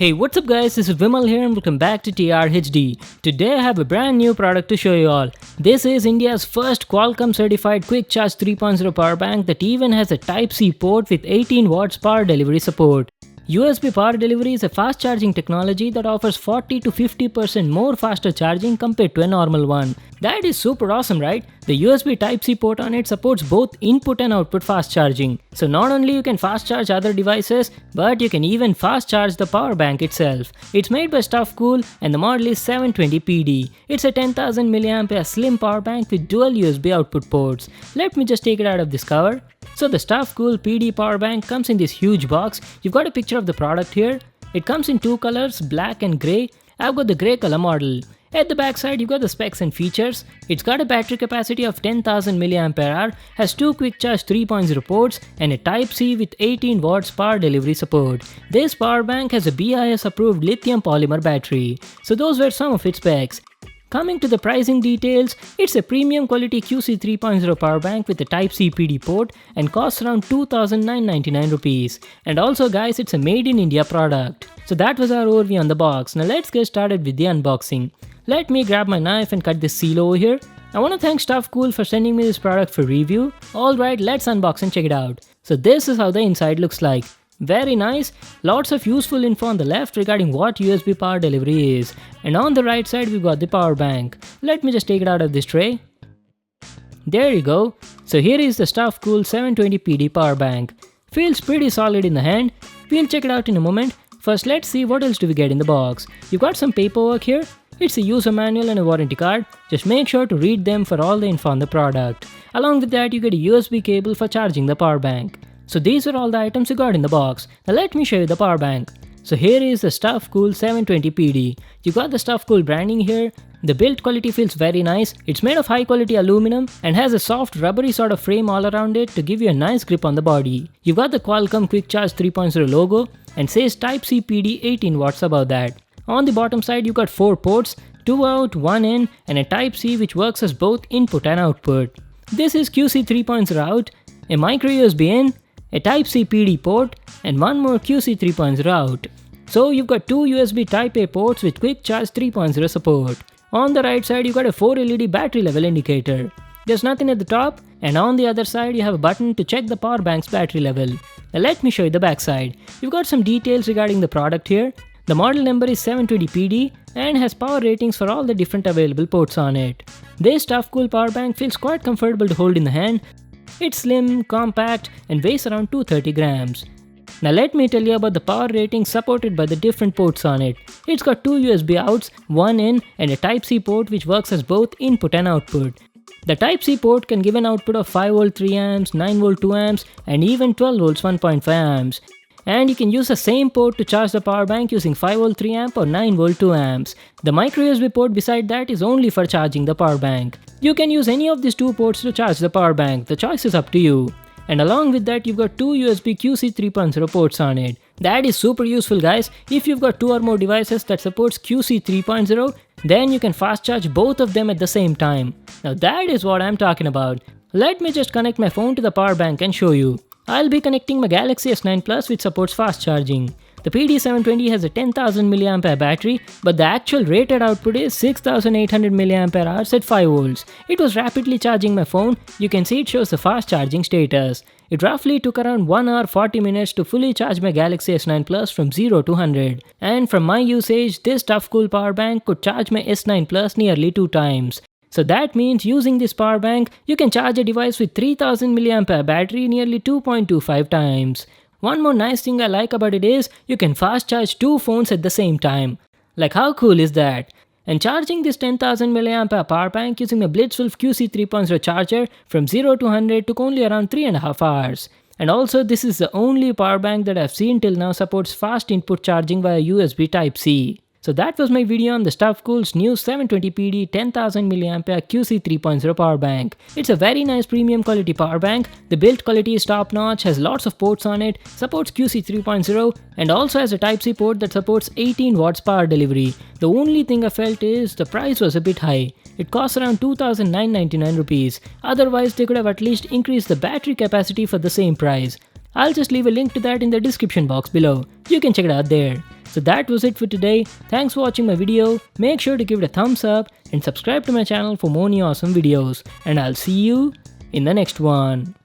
Hey, what's up guys, this is Vimal here and welcome back to TRHD. Today I have a brand new product to show you all. This is India's first Qualcomm certified Quick Charge 3.0 power bank that even has a Type-C port with 18 watts power delivery support. USB power delivery is a fast charging technology that offers 40 to 50% more faster charging compared to a normal one. That is super awesome, right? The USB Type-C port on it supports both input and output fast charging. So not only you can fast charge other devices, but you can even fast charge the power bank itself. It's made by Stuffcool and the model is 720PD. It's a 10,000 mAh slim power bank with dual USB output ports. Let me just take it out of this cover. So the Stuffcool PD power bank comes in this huge box. You've got a picture of the product here. It comes in two colors, black and grey. I've got the grey color model. At the back side, you've got the specs and features. It's got a battery capacity of 10,000 mAh, has two Quick Charge 3.0 ports and a Type-C with 18 watts power delivery support. This power bank has a BIS approved lithium polymer battery. So those were some of its specs. Coming to the pricing details, it's a premium quality QC 3.0 power bank with a Type-C PD port and costs around 2,999 rupees. And also guys, it's a made in India product. So that was our overview on the box. Now let's get started with the unboxing. Let me grab my knife and cut this seal over here. I want to thank Stuffcool for sending me this product for review. Alright, let's unbox and check it out. So this is how the inside looks like. Very nice, lots of useful info on the left regarding what USB power delivery is. And on the right side we've got the power bank. Let me just take it out of this tray. There you go. So here is the Stuffcool 720PD power bank. Feels pretty solid in the hand. We'll check it out in a moment. First let's see what else do we get in the box. You've got some paperwork here. It's a user manual and a warranty card. Just make sure to read them for all the info on the product. Along with that you get a USB cable for charging the power bank. So these are all the items you got in the box. Now let me show you the power bank. So here is the Stuffcool 720PD. You got the Stuffcool branding here. The build quality feels very nice. It's made of high quality aluminum and has a soft rubbery sort of frame all around it to give you a nice grip on the body. You've got the Qualcomm Quick Charge 3.0 logo and says Type-C PD 18 watts above that. On the bottom side you got 4 ports, 2 out, 1 in and a Type-C which works as both input and output. This is QC 3.0 out, a micro USB in, a Type-C PD port and one more QC 3.0 out. So you've got two USB Type-A ports with Quick Charge 3.0 support. On the right side you got a 4 LED battery level indicator. There's nothing at the top and on the other side you have a button to check the power bank's battery level. Now let me show you the back side. You've got some details regarding the product here. The model number is 720PD and has power ratings for all the different available ports on it. This Stuffcool power bank feels quite comfortable to hold in the hand. It's slim, compact and weighs around 230 grams. Now let me tell you about the power ratings supported by the different ports on it. It's got two USB outs, one in and a Type-C port which works as both input and output. The Type-C port can give an output of 5V 3A, 9V 2A and even 12V 1.5A. And you can use the same port to charge the power bank using 5V 3A or 9V 2A. The micro USB port beside that is only for charging the power bank. You can use any of these two ports to charge the power bank, the choice is up to you. And along with that you've got two USB QC 3.0 ports on it. That is super useful guys. If you've got two or more devices that supports QC 3.0, then you can fast charge both of them at the same time. Now that is what I'm talking about. Let me just connect my phone to the power bank and show you. I'll be connecting my Galaxy S9 Plus which supports fast charging. The PD720 has a 10,000 mAh battery, but the actual rated output is 6,800 mAh at 5V. It was rapidly charging my phone. You can see it shows the fast charging status. It roughly took around 1 hour 40 minutes to fully charge my Galaxy S9 Plus from 0 to 100. And from my usage, this Stuffcool power bank could charge my S9 Plus nearly 2 times. So that means using this power bank, you can charge a device with 3000 mAh battery nearly 2.25 times. One more nice thing I like about it is, you can fast charge two phones at the same time. Like how cool is that? And charging this 10,000 mAh power bank using the Blitzwolf QC 3.0 charger from 0 to 100 took only around 3.5 hours. And also this is the only power bank that I've seen till now supports fast input charging via USB Type-C. So that was my video on the Stuffcool's new 720PD 10,000 mAh QC 3.0 power bank. It's a very nice premium quality power bank. The build quality is top notch, has lots of ports on it, supports QC 3.0 and also has a Type-C port that supports 18 watts power delivery. The only thing I felt is the price was a bit high. It costs around 2,999 rupees. Otherwise they could have at least increased the battery capacity for the same price. I'll just leave a link to that in the description box below. You can check it out there. So that was it for today. Thanks for watching my video. Make sure to give it a thumbs up and subscribe to my channel for more new awesome videos. And I'll see you in the next one.